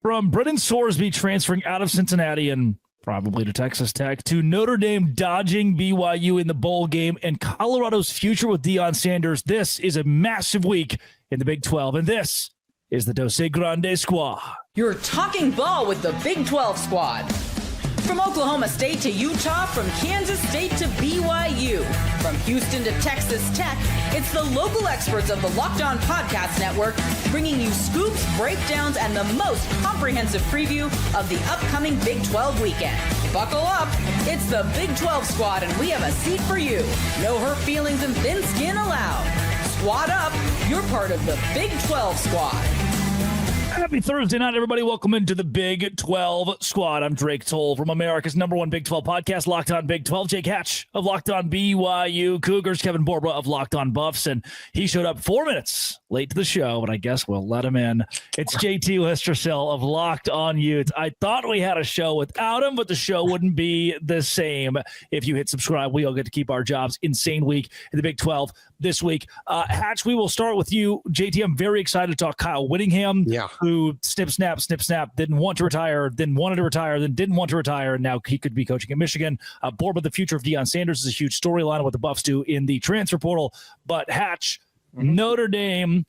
From Brennan Sorsby transferring out of Cincinnati and probably to Texas Tech, to Notre Dame dodging BYU in the bowl game, and Colorado's future with Deion Sanders, this is a massive week in the Big 12, and this is the Dose Grande Squad. You're talking ball with the Big 12 squad. From Oklahoma State to Utah, from Kansas State to BYU, from Houston to Texas Tech, it's the local experts of the Locked On Podcast Network bringing you scoops, breakdowns, and the most comprehensive preview of the upcoming Big 12 weekend. Buckle up, it's the Big 12 squad, and we have a seat for you. No hurt feelings and thin skin allowed. Squad up, you're part of the Big 12 squad. Happy Thursday night, everybody. Welcome into the Big 12 squad. I'm Drake Toll from America's #1 Big 12 podcast, Locked On Big 12. Jake Hatch of Locked On BYU Cougars, Kevin Borba of Locked On Buffs, and he showed up 4 minutes late to the show, but I guess we'll let him in. It's JT Westercell of Locked On Utes. I thought we had a show without him, but the show wouldn't be the same if you hit subscribe. We all get to keep our jobs. Insane week in the Big 12 this week. Hatch, we will start with you. JT, I'm very excited to talk Kyle Whittingham, who snip, snap, didn't want to retire, then wanted to retire, then didn't want to retire, and now he could be coaching at Michigan. Borba, the future of Deion Sanders is a huge storyline of what the Buffs do in the transfer portal. But Hatch, Notre Dame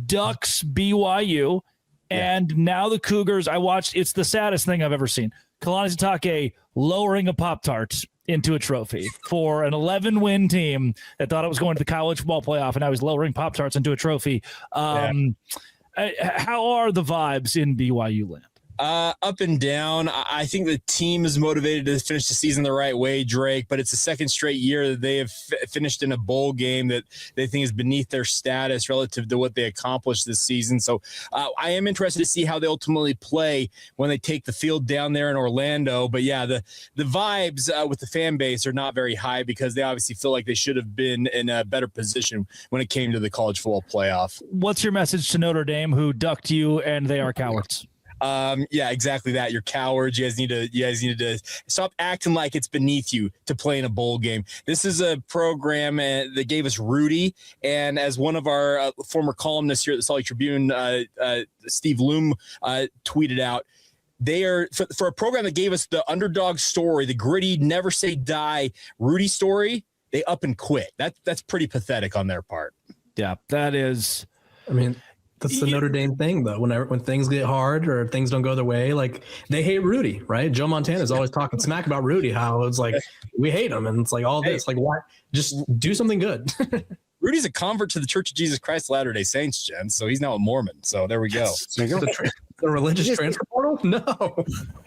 ducks BYU, and now the Cougars, I watched, it's the saddest thing I've ever seen. Kalani Sitake lowering a Pop-Tart into a trophy for an 11-win team that thought it was going to the college football playoff, and now he's lowering Pop-Tarts into a trophy. How are the vibes in BYU land? Up and down. I think the team is motivated to finish the season the right way, Drake, but it's the second straight year that they have finished in a bowl game that they think is beneath their status relative to what they accomplished this season. So I am interested to see how they ultimately play when they take the field down there in Orlando. But yeah, the vibes with the fan base are not very high because they obviously feel like they should have been in a better position when it came to the college football playoff. What's your message to Notre Dame, who ducked you and they are cowards? Yeah, exactly that. You're cowards. You guys need to stop acting like it's beneath you to play in a bowl game. This is a program that gave us Rudy, and as one of our former columnists here at the Salt Lake Tribune, Steve Loom, tweeted out, they are for a program that gave us the underdog story, the gritty, never say die Rudy story. They up and quit. That's pretty pathetic on their part. Yeah, that is. I mean, that's the Notre Dame thing, though. When things get hard or things don't go their way, like they hate Rudy, right? Joe Montana's always talking smack about Rudy, how it's like we hate him, and it's like all this, like why? Just do something good. Rudy's a convert to the Church of Jesus Christ of Latter-day Saints, Jen. So he's now a Mormon. So there we go. Yes. There you go. The religious transfer portal? No.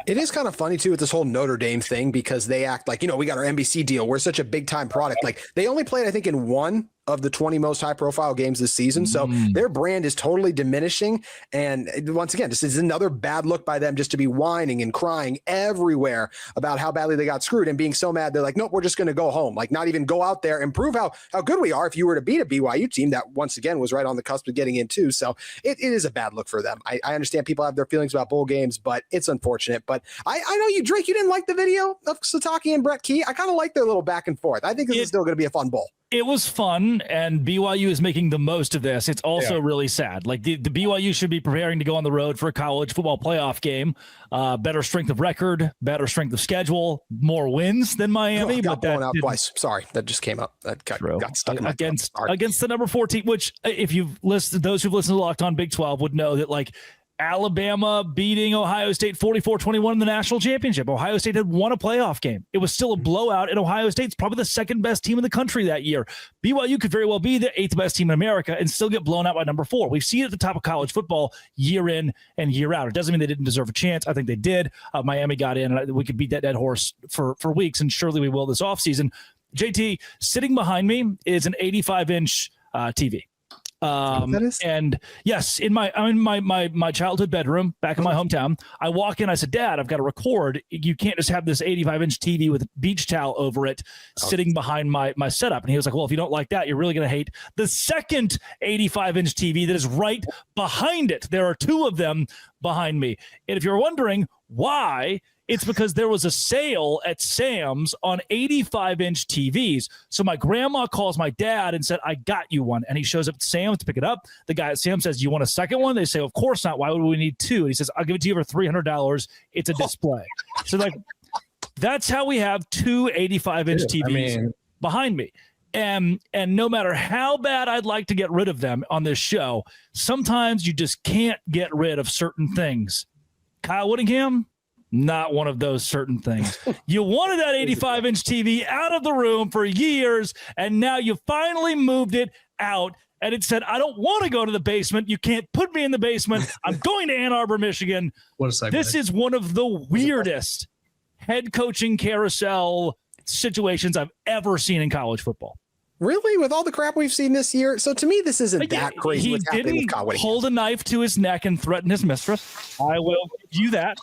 It is kind of funny, too, with this whole Notre Dame thing because they act like, we got our NBC deal. We're such a big-time product. Like, they only played, I think, in one of the 20 most high-profile games this season. So their brand is totally diminishing. And once again, this is another bad look by them just to be whining and crying everywhere about how badly they got screwed and being so mad. They're like, nope, we're just going to go home. Like, not even go out there and prove how good we are if you were to beat a BYU team that, once again, was right on the cusp of getting in, too. So it is a bad look for them. I understand people have their feelings about bowl games, but it's unfortunate. But I know you, Drake, you didn't like the video of Sitake and Brett Key. I kind of like their little back and forth. I think this is still going to be a fun bowl. It was fun, and BYU is making the most of this. It's also really sad. Like the BYU should be preparing to go on the road for a college football playoff game. Better strength of record, better strength of schedule, more wins than Miami. Got blown out twice. Sorry, that just came up. That got stuck in my against the number 14. Which, if you've listened, those who've listened to Locked On Big 12 would know that like Alabama beating Ohio State 44-21 in the national championship. Ohio State had won a playoff game. It was still a blowout, and Ohio State's probably the second best team in the country that year. BYU could very well be the eighth best team in America and still get blown out by number 4. We've seen it at the top of college football year in and year out. It doesn't mean they didn't deserve a chance. I think they did. Miami got in, and we could beat that dead horse for weeks, and surely we will this offseason. JT, sitting behind me is an 85-inch TV. And yes, I'm in my childhood bedroom back in my hometown. I walk in, I said, Dad, I've got to record. You can't just have this 85-inch TV with a beach towel over it sitting behind my setup. And he was like, well, if you don't like that, you're really going to hate the second 85-inch TV that is right behind it. There are 2 of them behind me. And if you're wondering why It's because there was a sale at Sam's on 85-inch TVs. So my grandma calls my dad and said, I got you one. And he shows up at Sam's to pick it up. The guy at Sam's says, you want a second one? They say, of course not. Why would we need two? And he says, I'll give it to you for $300. It's a display. So like, that's how we have two 85-inch TVs behind me. And no matter how bad I'd like to get rid of them on this show, sometimes you just can't get rid of certain things. Kyle Whittingham, not one of those certain things. You wanted that 85-inch TV out of the room for years, and now you finally moved it out. And it said, I don't want to go to the basement. You can't put me in the basement. I'm going to Ann Arbor, Michigan. What a segue. This is one of the weirdest head coaching carousel situations I've ever seen in college football. Really? With all the crap we've seen this year? So to me, this isn't that crazy. He what's happening with didn't Kyle Whittingham. hold a knife to his neck and threaten his mistress. I will give you that.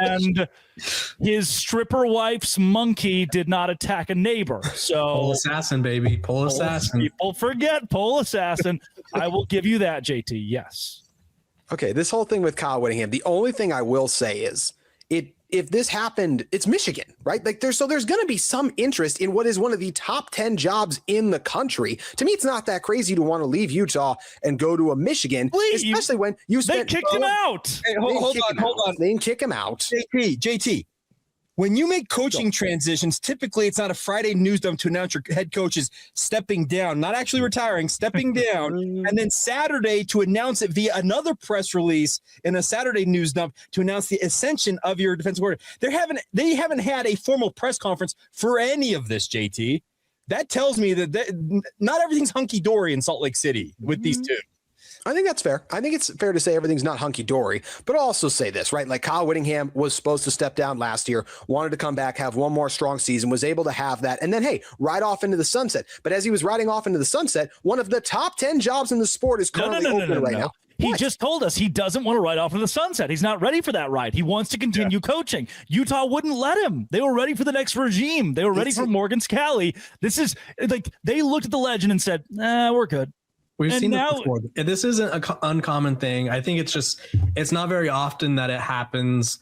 And his stripper wife's monkey did not attack a neighbor. So pole assassin, baby. Pole assassin. People forget pole assassin. I will give you that, JT. Yes. Okay, this whole thing with Kyle Whittingham, the only thing I will say is if this happened, it's Michigan, right? Like there's going to be some interest in what is one of the top 10 jobs in the country. To me, it's not that crazy to want to leave Utah and go to a Michigan, especially when you spent. They kicked him out. Hey, hold on. They didn't kick him out. JT. When you make coaching transitions, typically it's not a Friday news dump to announce your head coach is stepping down, not actually retiring, stepping down, and then Saturday to announce it via another press release in a Saturday news dump to announce the ascension of your defensive coordinator. They haven't had a formal press conference for any of this, JT. That tells me that not everything's hunky-dory in Salt Lake City with these two. I think that's fair. I think it's fair to say everything's not hunky-dory, but I'll also say this, right? Like Kyle Whittingham was supposed to step down last year, wanted to come back, have one more strong season, was able to have that, and then, hey, ride off into the sunset. But as he was riding off into the sunset, one of the top 10 jobs in the sport is currently open right now. He just told us he doesn't want to ride off into the sunset. He's not ready for that ride. He wants to continue coaching. Utah wouldn't let him. They were ready for the next regime. They were ready for Morgan Scalley. This is like they looked at the legend and said, we're good. We've seen this before. This isn't an uncommon thing. I think it's not very often that it happens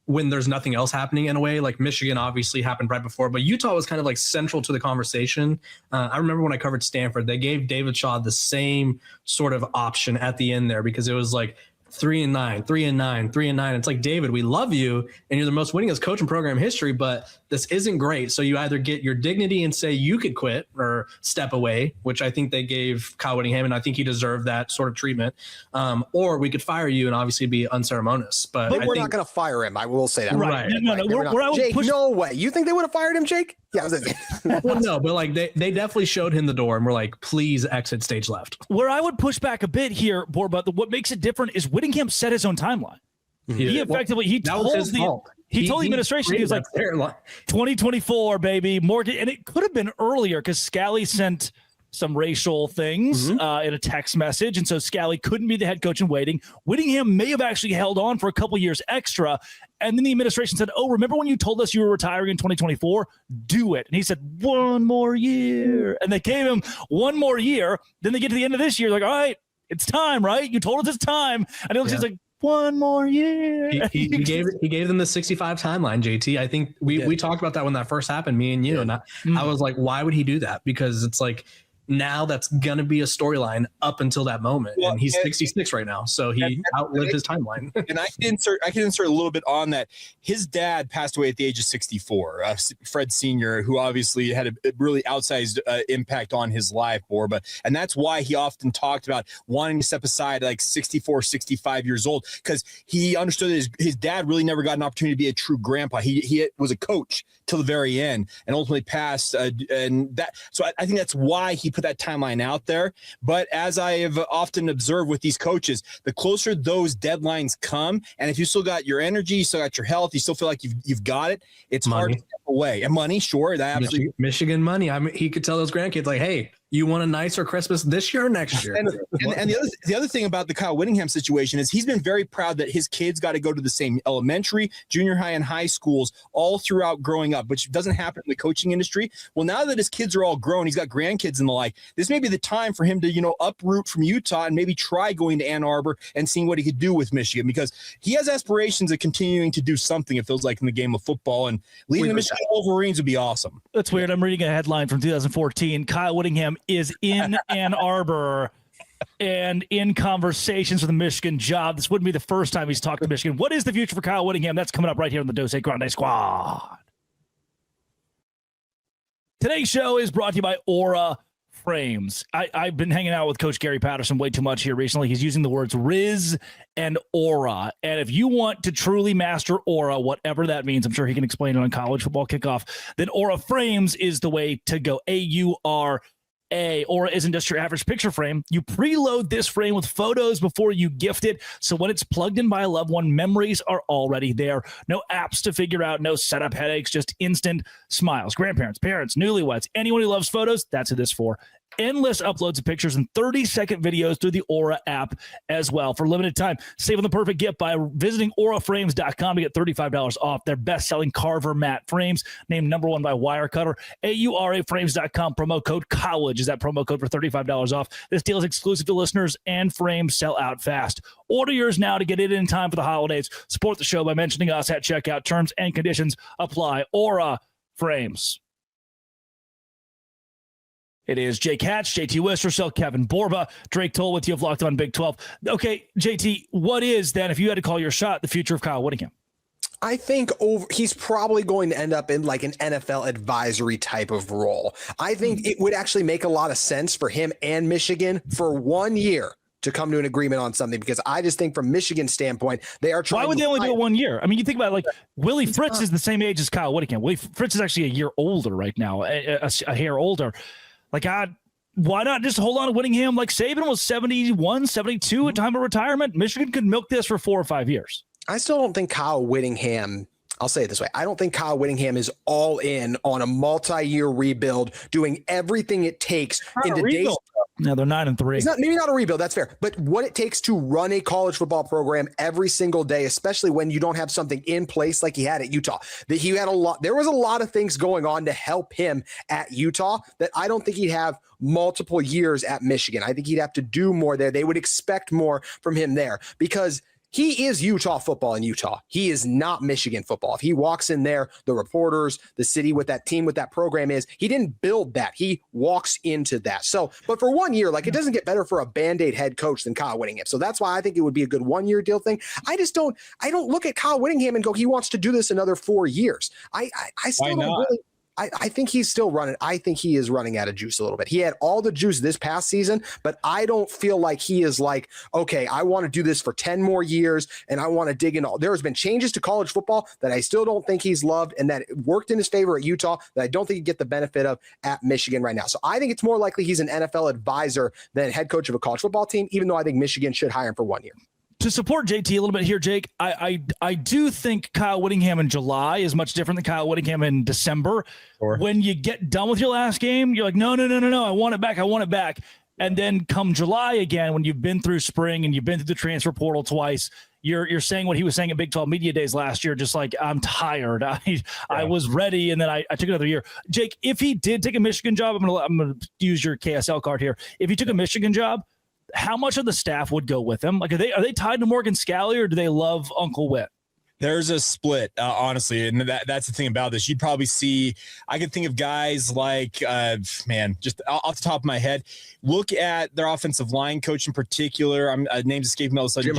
when there's nothing else happening in a way. Like Michigan obviously happened right before, but Utah was kind of like central to the conversation. I remember when I covered Stanford, they gave David Shaw the same sort of option at the end there because it was like 3-9, 3-9, 3-9. It's like, David, we love you and you're the most winningest coach in program history, but this isn't great. So you either get your dignity and say you could quit or step away, which I think they gave Kyle Whittingham, and I think he deserved that sort of treatment. Or we could fire you and obviously be unceremonious. But we're not going to fire him. I will say that. Right. No. Jake, no way. You think they would have fired him, Jake? Yeah. Well, no, but like they definitely showed him the door and were like, please exit stage left. Where I would push back a bit here, Borba, what makes it different is Whittingham set his own timeline. He effectively told the administration, he was like 2024, baby, Morgan, and it could have been earlier because Scalley sent some racial things in a text message, and so Scalley couldn't be the head coach in waiting. Whittingham may have actually held on for a couple years extra, and then the administration said, "Oh, remember when you told us you were retiring in 2024? Do it." And he said, "1 more year," and they gave him 1 more year. Then they get to the end of this year, like, "All right, it's time, right? You told us it's time," and he looks like 1 more year. He gave them the 65 timeline, JT. I think we talked about that when that first happened, me and you, and I was like, why would he do that? Because it's like now that's gonna be a storyline up until that moment, and he's 66 right now, so he outlived his timeline. And I can insert a little bit on that. His dad passed away at the age of 64, Fred Sr., who obviously had a really outsized impact on his life, and that's why he often talked about wanting to step aside like 64, 65 years old, because he understood that his dad really never got an opportunity to be a true grandpa. He was a coach till the very end and ultimately passed, and that. So I think that's why he put that timeline out there. But as I have often observed with these coaches, the closer those deadlines come, and if you still got your energy, you still got your health, you still feel like you've got it, it's hard to step away. And money, sure, that absolutely. Michigan money. I mean, he could tell those grandkids like, hey, You want a nicer Christmas this year or next year? And the other thing about the Kyle Whittingham situation is he's been very proud that his kids got to go to the same elementary, junior high, and high schools all throughout growing up, which doesn't happen in the coaching industry. Well, now that his kids are all grown, he's got grandkids and the like, this may be the time for him to, uproot from Utah and maybe try going to Ann Arbor and seeing what he could do with Michigan, because he has aspirations of continuing to do something, it feels like, in the game of football, and leading the Michigan Wolverines would be awesome. That's weird. I'm reading a headline from 2014. Kyle Whittingham is in Ann Arbor and in conversations for the Michigan job. This wouldn't be the first time he's talked to Michigan. What is the future for Kyle Whittingham? That's coming up right here on the Dose Grande Squad. Today's show is brought to you by Aura Frames. I've been hanging out with Coach Gary Patterson way too much here recently. He's using the words Riz and Aura. And if you want to truly master Aura, whatever that means, I'm sure he can explain it on College Football Kickoff, then Aura Frames is the way to go. Aura isn't just your average picture frame. You preload this frame with photos before you gift it, so when it's plugged in by a loved one, memories are already there. No apps to figure out, no setup headaches, just instant smiles. Grandparents, parents, newlyweds, anyone who loves photos, that's who this is for. Endless uploads of pictures and 30-second videos through the Aura app as well. For limited time, save on the perfect gift by visiting auraframes.com to get $35 off their best-selling Carver matte frames, named #1 by Wirecutter. auraframes.com, promo code COLLEGE is that promo code for $35 off. This deal is exclusive to listeners, and frames sell out fast. Order yours now to get it in time for the holidays. Support the show by mentioning us at checkout. Terms and conditions apply. Aura Frames. It is Jake Hatch, JT Wistercell, Kevin Borba, Drake Toll with you of Locked On Big 12. Okay, JT, what is then, if you had to call your shot, the future of Kyle Whittingham? I think he's probably going to end up in like an NFL advisory type of role. I think it would actually make a lot of sense for him and Michigan for 1 year to come to an agreement on something, because I just think from Michigan's standpoint, they are trying. Why would they only do it 1 year? I mean, you think about it, like Willie Fritz is the same age as Kyle Whittingham. Willie Fritz is actually a year older right now, a hair older. Like, why not just hold on to Whittingham? Like Saban was 71, 72 at time of retirement. Michigan could milk this for 4 or 5 years. I still don't think Kyle Whittingham, I'll say it this way, I don't think Kyle Whittingham is all in on a multi-year rebuild, doing everything it takes in today's. No, they're 9-3. It's not, maybe not a rebuild, that's fair, but what it takes to run a college football program every single day, especially when you don't have something in place like he had at Utah. That he had there was a lot of things going on to help him at Utah that I don't think he'd have multiple years at Michigan. I think he'd have to do more there. They would expect more from him there, because he is Utah football in Utah. He is not Michigan football. If he walks in there, the reporters, the city with that team, with that program he didn't build that. He walks into that. So, but for 1 year, like, it doesn't get better for a Band-Aid head coach than Kyle Whittingham. So that's why I think it would be a good 1 year deal thing. I don't look at Kyle Whittingham and go, he wants to do this another 4 years. I still don't really. I think he's still running. I think he is running out of juice a little bit. He had all the juice this past season, but I don't feel like he is like, okay, I want to do this for 10 more years and I want to dig in. There has been changes to college football that I still don't think he's loved and that worked in his favor at Utah that I don't think he'd get the benefit of at Michigan right now. So I think it's more likely he's an NFL advisor than head coach of a college football team, even though I think Michigan should hire him for 1 year. To support JT a little bit here, Jake, I do think Kyle Whittingham in July is much different than Kyle Whittingham in December. Sure. When you get done with your last game, you're like, no, I want it back. And then come July again, when you've been through spring and you've been through the transfer portal twice, you're saying what he was saying at Big 12 Media Days last year, just like, I'm tired. I was ready, and then I took another year. Jake, if he did take a Michigan job, I'm gonna use your KSL card here. If he took a Michigan job, how much of the staff would go with him? Like, are they tied to Morgan Scalley, or do they love Uncle Whit? There's a split, honestly, and that's the thing about this. You'd probably see, I could think of guys like, just off the top of my head, look at their offensive line coach in particular. Names escaping me all of a sudden.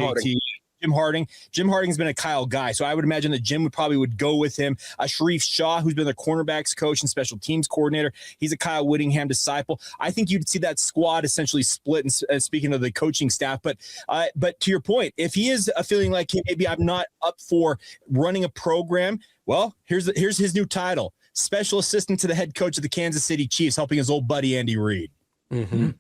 Jim Harding. Jim Harding's been a Kyle guy, so I would imagine that Jim would go with him. Sharif Shaw, who's been the cornerbacks coach and special teams coordinator, he's a Kyle Whittingham disciple. I think you'd see that squad essentially split. And speaking of the coaching staff, but to your point, if he is feeling like, hey, maybe I'm not up for running a program, well, here's his new title: special assistant to the head coach of the Kansas City Chiefs, helping his old buddy Andy Reid. Mm-hmm.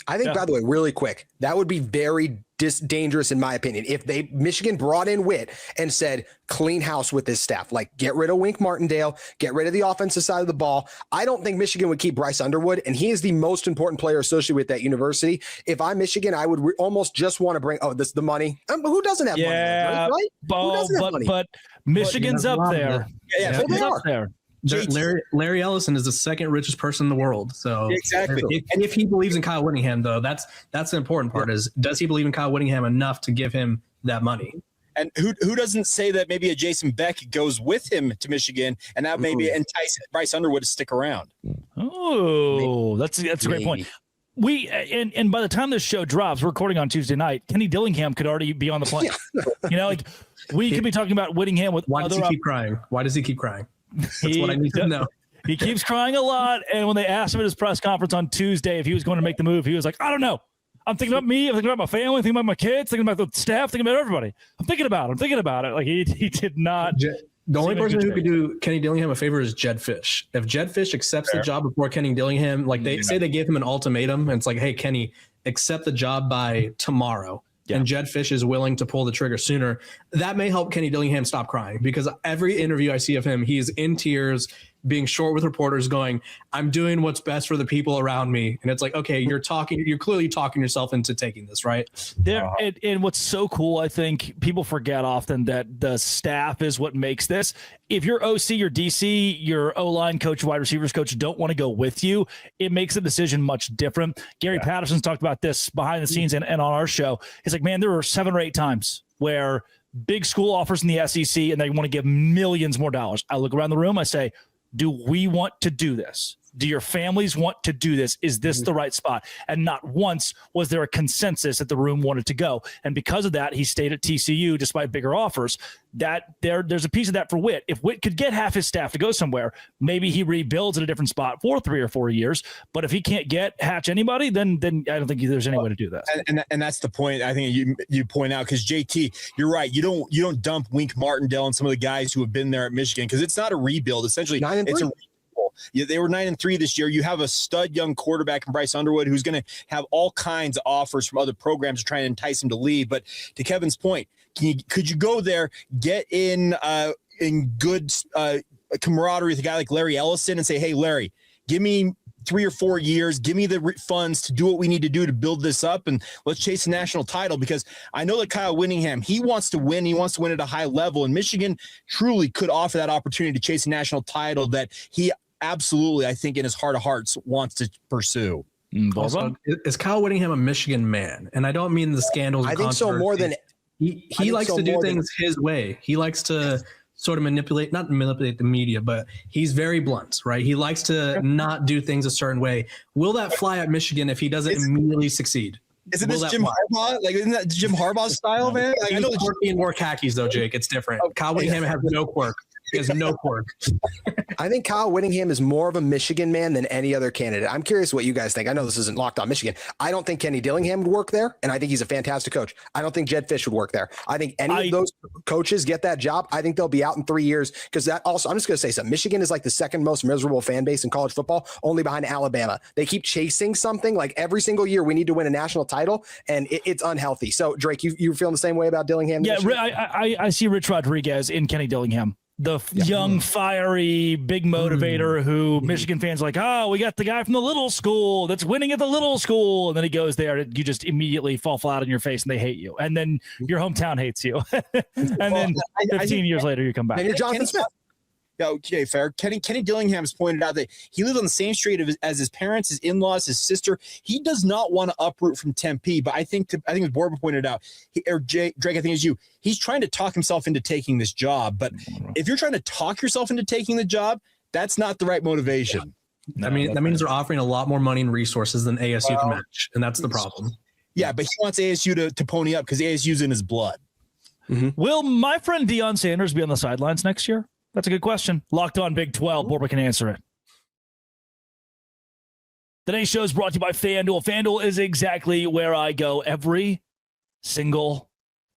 I think, by the way, really quick, that would be very dangerous in my opinion. If Michigan brought in Witt and said, clean house with this staff, like get rid of Wink Martindale, get rid of the offensive side of the ball. I don't think Michigan would keep Bryce Underwood, and he is the most important player associated with that university. If I'm Michigan, I would almost just want to bring, the money. Who doesn't have money? Right? Who doesn't have money? But Michigan's up there. They are. Up there. Larry Ellison is the second richest person in the world. So exactly. If he believes in Kyle Whittingham, though, that's the important part. Is does he believe in Kyle Whittingham enough to give him that money? And who doesn't say that maybe a Jason Beck goes with him to Michigan, and that maybe entice Bryce Underwood to stick around? Oh, that's a great point. We and by the time this show drops, we're recording on Tuesday night, Kenny Dillingham could already be on the plane. We could be talking about Whittingham with. Why does he keep crying? Why does he keep crying? That's what I need to know. He keeps crying a lot, and when they asked him at his press conference on Tuesday if he was going to make the move, he was like, "I don't know. I'm thinking about me. I'm thinking about my family. I'm thinking about my kids. Thinking about the staff. Thinking about everybody. I'm thinking about it. Like he did not. The only person who could do Kenny Dillingham a favor is Jed Fish. If Jed Fish accepts the job before Kenny Dillingham, like they say they gave him an ultimatum, and it's like, hey, Kenny, accept the job by tomorrow. Yeah. And Jed Fish is willing to pull the trigger sooner. That may help Kenny Dillingham stop crying, because every interview I see of him, he's in tears, being short with reporters, going, I'm doing what's best for the people around me. And it's like, okay, you're clearly talking yourself into taking this, right? And what's so cool, I think people forget often that the staff is what makes this. If your OC, your DC, your O-line coach, wide receivers coach don't want to go with you, it makes the decision much different. Gary Patterson's talked about this behind the scenes and on our show. He's like, man, there were 7 or 8 times where big school offers in the SEC and they want to give millions more dollars. I look around the room, I say, do we want to do this? Do your families want to do this? Is this the right spot? And not once was there a consensus that the room wanted to go. And because of that, he stayed at TCU despite bigger offers. That there's a piece of that for Witt. If Witt could get half his staff to go somewhere, maybe he rebuilds at a different spot for 3 or 4 years. But if he can't hatch anybody, then I don't think there's any way to do that. And that's the point I think you point out, because JT, you're right. You don't dump Wink Martindale and some of the guys who have been there at Michigan, because it's not a rebuild. Essentially, it's a they were 9-3 this year. You have a stud young quarterback in Bryce Underwood who's going to have all kinds of offers from other programs to try and entice him to leave. But to Kevin's point, could you go there, get in good camaraderie with a guy like Larry Ellison and say, hey, Larry, give me 3 or 4 years, give me the funds to do what we need to do to build this up, and let's chase the national title? Because I know that Kyle Whittingham, he wants to win. He wants to win at a high level, and Michigan truly could offer that opportunity to chase a national title that he absolutely, I think, in his heart of hearts, wants to pursue. Also, is Kyle Whittingham a Michigan man? And I don't mean the scandals. I think so more than he likes to do things his way. He likes to sort of not manipulate the media, but he's very blunt, right? He likes to not do things a certain way. Will that fly at Michigan if he doesn't immediately succeed? Isn't this Jim Harbaugh? Like, isn't that Jim Harbaugh's style, man? Like, I know quirky and more khakis, though, Jake. It's different. Kyle Whittingham has no quirk. He has no quirk. I think Kyle Whittingham is more of a Michigan man than any other candidate. I'm curious what you guys think. I know this isn't Locked On Michigan. I don't think Kenny Dillingham would work there, and I think he's a fantastic coach. I don't think Jed Fish would work there. I think any of those coaches get that job, I think they'll be out in 3 years, because that also, I'm just going to say something. Michigan is like the second most miserable fan base in college football, only behind Alabama. They keep chasing something like every single year. We need to win a national title, and it's unhealthy. So, Drake, you feeling the same way about Dillingham? Yeah, I see Rich Rodriguez in Kenny Dillingham. The young, fiery, big motivator who Michigan fans are like, oh, we got the guy from the little school that's winning at the little school. And then he goes there, and you just immediately fall flat on your face and they hate you. And then your hometown hates you. And then 15 years later, you come back. And you're Jonathan Smith. Okay, fair. Kenny Dillingham's pointed out that he lives on the same street as his parents, his in-laws, his sister. He does not want to uproot from Tempe, but I think as Borba pointed out, Drake, I think it's you. He's trying to talk himself into taking this job. But if you're trying to talk yourself into taking the job, that's not the right motivation. Yeah. That means they're offering a lot more money and resources than ASU can match, and that's the problem. Yeah, but he wants ASU to pony up because ASU's in his blood. Mm-hmm. Will my friend Deion Sanders be on the sidelines next year? That's a good question. Locked On Big 12. Borba can answer it. Today's show is brought to you by FanDuel. FanDuel is exactly where I go every single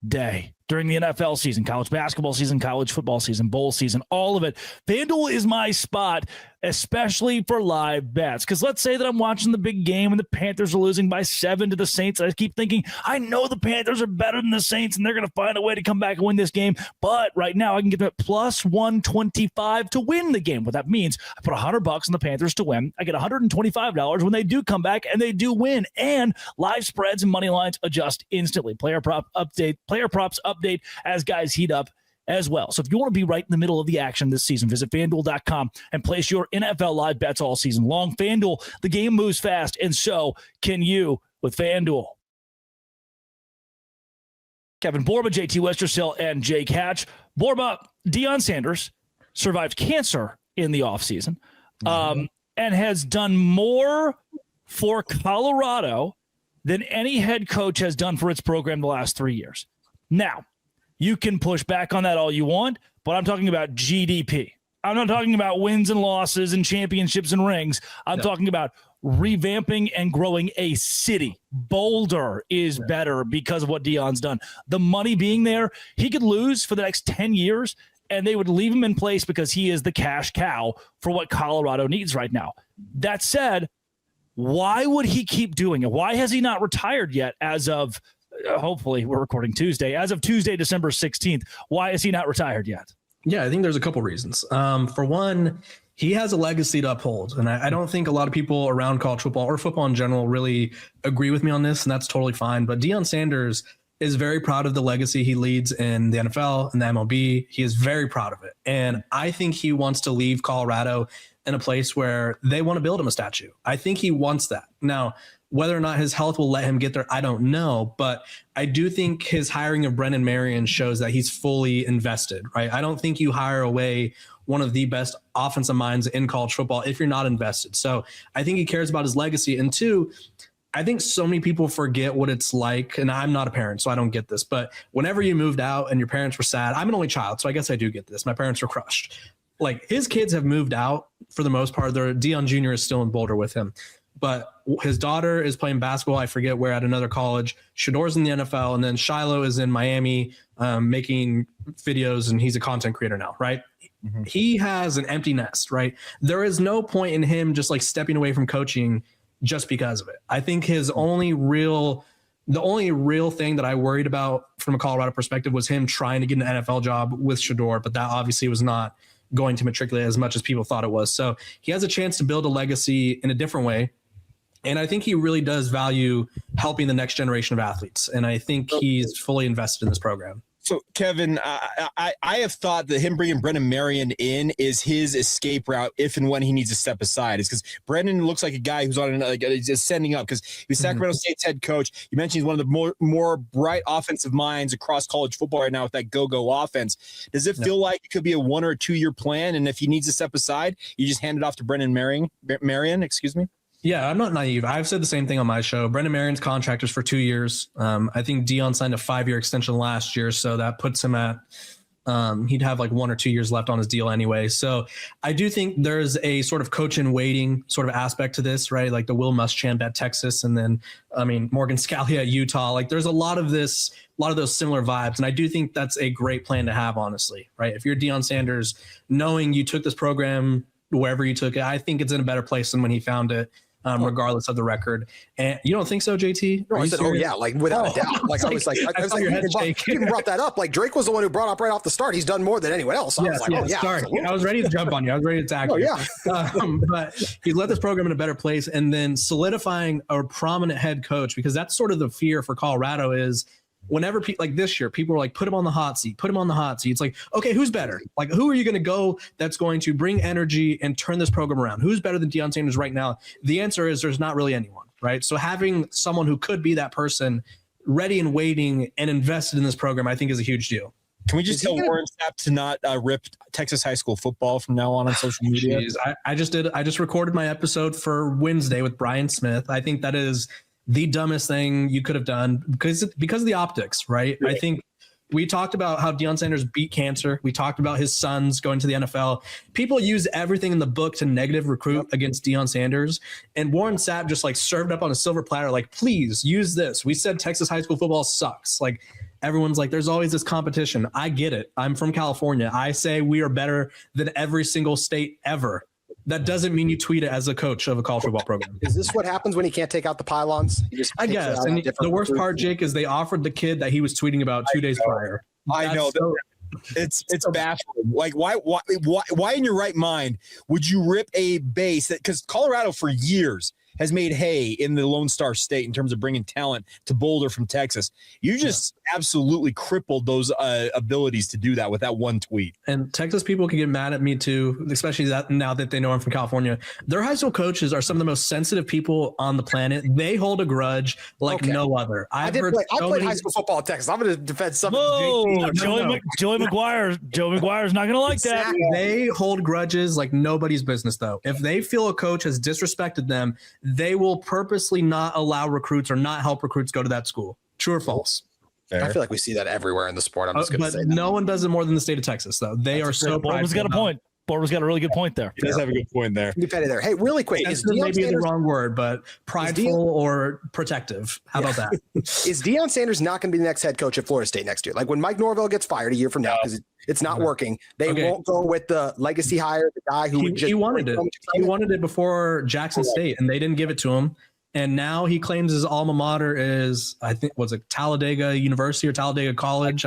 day during the NFL season, college basketball season, college football season, bowl season, all of it. FanDuel is my spot. especially for live bets. Because let's say that I'm watching the big game and the Panthers are losing by 7 to the Saints. I keep thinking, I know the Panthers are better than the Saints and they're going to find a way to come back and win this game. But right now I can get them at plus 125 to win the game. What that means, I put $100 on the Panthers to win. I get $125 when they do come back and they do win. And live spreads and money lines adjust instantly. Player props update as guys heat up as well. So if you want to be right in the middle of the action this season, visit FanDuel.com and place your NFL live bets all season long. FanDuel, the game moves fast, and so can you with FanDuel. Kevin Borba, JT Westersill, and Jake Hatch. Borba, Deion Sanders survived cancer in the offseason and has done more for Colorado than any head coach has done for its program the last 3 years. Now, you can push back on that all you want, but I'm talking about GDP. I'm not talking about wins and losses and championships and rings. I'm talking about revamping and growing a city. Boulder is better because of what Deion's done. The money being there, he could lose for the next 10 years, and they would leave him in place because he is the cash cow for what Colorado needs right now. That said, why would he keep doing it? Why has he not retired yet as of hopefully we're recording Tuesday. As of Tuesday, December 16th, why is he not retired yet? Yeah, I think there's a couple reasons. For one, he has a legacy to uphold. And I don't think a lot of people around college football or football in general really agree with me on this, and that's totally fine. But Deion Sanders is very proud of the legacy he leads in the NFL and the MLB. He is very proud of it. And I think he wants to leave Colorado in a place where they want to build him a statue. I think he wants that. Now, whether or not his health will let him get there, I don't know. But I do think his hiring of Brennan Marion shows that he's fully invested, right? I don't think you hire away one of the best offensive minds in college football if you're not invested. So I think he cares about his legacy. And two, I think so many people forget what it's like. And I'm not a parent, so I don't get this. But whenever you moved out and your parents were sad, I'm an only child, so I guess I do get this. My parents were crushed. Like, his kids have moved out for the most part. Deion Jr. is still in Boulder with him. But his daughter is playing basketball, I forget where, at another college. Shador's in the NFL, and then Shiloh is in Miami making videos, and he's a content creator now, right? Mm-hmm. He has an empty nest, right? There is no point in him just like stepping away from coaching just because of it. I think the only real thing that I worried about from a Colorado perspective was him trying to get an NFL job with Shador, but that obviously was not going to matriculate as much as people thought it was. So he has a chance to build a legacy in a different way. And I think he really does value helping the next generation of athletes. And I think he's fully invested in this program. So, Kevin, I have thought that him bringing Brennan Marion in is his escape route if and when he needs to step aside. It's because Brennan looks like a guy who's on he's ascending up because he's Sacramento State's head coach. You mentioned he's one of the more bright offensive minds across college football right now with that go-go offense. Does it feel like it could be a 1 or 2 year plan? And if he needs to step aside, you just hand it off to Brennan Marion, excuse me? Yeah, I'm not naive. I've said the same thing on my show. Brennan Marion's contract is for 2 years. I think Deion signed a 5-year extension last year, so that puts him at he'd have like 1 or 2 years left on his deal anyway. So I do think there's a sort of coach in waiting sort of aspect to this, right? Like the Will Muschamp at Texas, and then Morgan Scalley at Utah. Like there's a lot of those similar vibes, and I do think that's a great plan to have, honestly, right? If you're Deion Sanders, knowing you took this program wherever you took it, I think it's in a better place than when he found it. Regardless of the record. And you don't think so, JT? No, I said, yeah, like without a doubt. Like I was like, you even brought that up. Like Drake was the one who brought up right off the start. He's done more than anyone else. I was like, sorry. I was ready to jump on you. I was ready to attack you. But he led this program in a better place, and then solidifying a prominent head coach, because that's sort of the fear for Colorado is whenever like this year, people are like, put him on the hot seat. It's like, okay, who's better? Like, who are you going to go that's going to bring energy and turn this program around? Who's better than Deion Sanders right now? The answer is there's not really anyone, right? So having someone who could be that person ready and waiting and invested in this program, I think is a huge deal. Can we just tell Warren Sapp to not rip Texas high school football from now on social media? I just recorded my episode for Wednesday with Brian Smith. I think that is the dumbest thing you could have done because of the optics, right? I think we talked about how Deion Sanders beat cancer. We talked about his sons going to the NFL. People use everything in the book to negative recruit against Deion Sanders. And Warren Sapp just like served up on a silver platter, like, please use this. We said Texas high school football sucks. Like, everyone's like, there's always this competition. I get it. I'm from California. I say we are better than every single state ever. That doesn't mean you tweet it as a coach of a college football program. Is this what happens when he can't take out the pylons? I guess. And the worst part, Jake, is they offered the kid that he was tweeting about 2 days prior. I know. It's baffling. Like, why in your right mind would you rip a base that, because Colorado for years has made hay in the Lone Star State in terms of bringing talent to Boulder from Texas. You just absolutely crippled those abilities to do that with that one tweet. And Texas people can get mad at me too, especially now that they know I'm from California. Their high school coaches are some of the most sensitive people on the planet. They hold a grudge like no other. I played high school football at Texas. I'm going to defend some. Whoa, Joey McGuire's not going to like that. They hold grudges like nobody's business, though. If they feel a coach has disrespected them, they will purposely not allow recruits or not help recruits go to that school. True or false? Fair. I feel like we see that everywhere in the sport. I'm just going to say that. No one does it more than the state of Texas, though. They are so prideful. Borba's got a point. Borba's got a really good point there. He does have a good point there. Be petty there. Hey, really quick. Is maybe the wrong word, but prideful or protective. How about that? Is Deion Sanders not going to be the next head coach at Florida State next year? Like when Mike Norvell gets fired a year from now because it's not working, they won't go with the legacy hire, the guy who he wanted it. He wanted it before Jackson State, and they didn't give it to him. And now he claims his alma mater is, I think, was it Talladega University or Talladega College?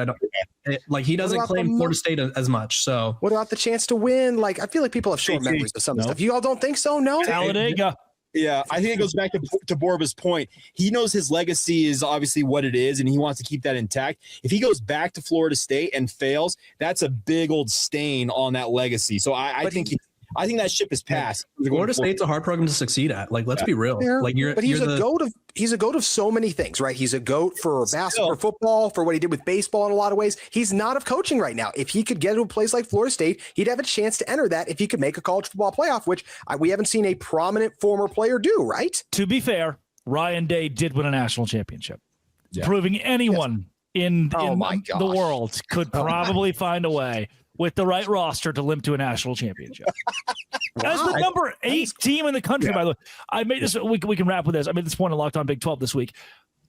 He doesn't claim Florida State as much. So what about the chance to win? Like, I feel like people have short memories of some stuff. You all don't think so? No. Talladega. Yeah, I think it goes back to Borba's point. He knows his legacy is obviously what it is, and he wants to keep that intact. If he goes back to Florida State and fails, that's a big old stain on that legacy. So I think that ship has passed. Florida State's a hard program to succeed at. Like, let's be real. He's a goat of so many things, right? He's a goat for basketball, for football, for what he did with baseball in a lot of ways. He's not of coaching right now. If he could get to a place like Florida State, he'd have a chance to enter that if he could make a college football playoff, which we haven't seen a prominent former player do, right? To be fair, Ryan Day did win a national championship, proving anyone in the world could probably find a way with the right roster to limp to a national championship. As the number 8 team in the country, by the way. I made this, we can wrap with this. I made this point in Locked On Big 12 this week.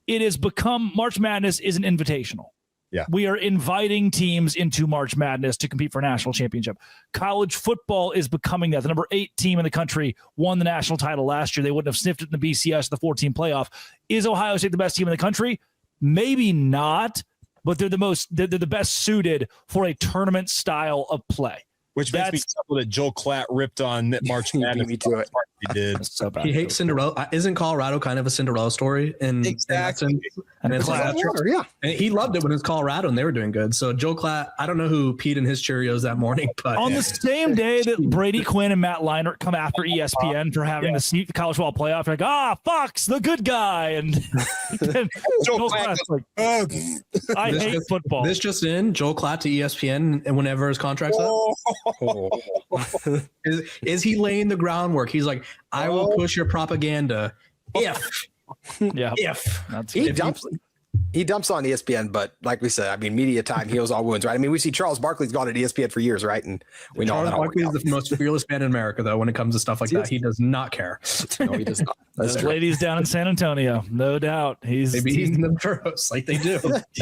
It has become, March Madness is an invitational. Yeah. We are inviting teams into March Madness to compete for a national championship. College football is becoming that. The number 8 team in the country won the national title last year. They wouldn't have sniffed it in the BCS, the 14 playoff. Is Ohio State the best team in the country? Maybe not. But they're the best suited for a tournament style of play. Which makes me chuckle that Joel Klatt ripped on March Madness. Me to it. He did. So bad. He hates Cinderella. Isn't Colorado kind of a Cinderella story? Exactly. And he loved it when it was Colorado and they were doing good. So Joel Klatt, I don't know who peed in his Cheerios that morning, but on the same day that Brady Quinn and Matt Leinart come after ESPN for having to sneak the college football playoff, they're like, Fox, the good guy, and Joel Klatt's like, I hate football. This just in, Joel Klatt to ESPN, and whenever his contract's up, is he laying the groundwork? He's like, I will push your propaganda if he dumps on ESPN, but like we said, I mean, media time heals all wounds, right? I mean, we see Charles Barkley's gone at ESPN for years, right? And we know Charles Barkley is the most fearless man in America, though, when it comes to stuff like that. He does not care. No, he does not. Those ladies down in San Antonio, no doubt. He's eating them churros like they do.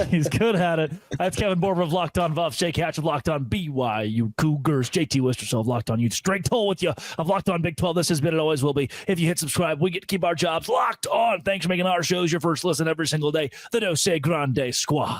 He's good at it. That's Kevin Borba of Locked On Buffs, Jake Hatch of Locked On BYU Cougars, JT Wisterso of Locked On Utes, Drake Toll with you of Locked On Big 12. This has been and always will be. If you hit subscribe, we get to keep our jobs locked on. Thanks for making our shows your first listen every single day. The No Say Grande Squad.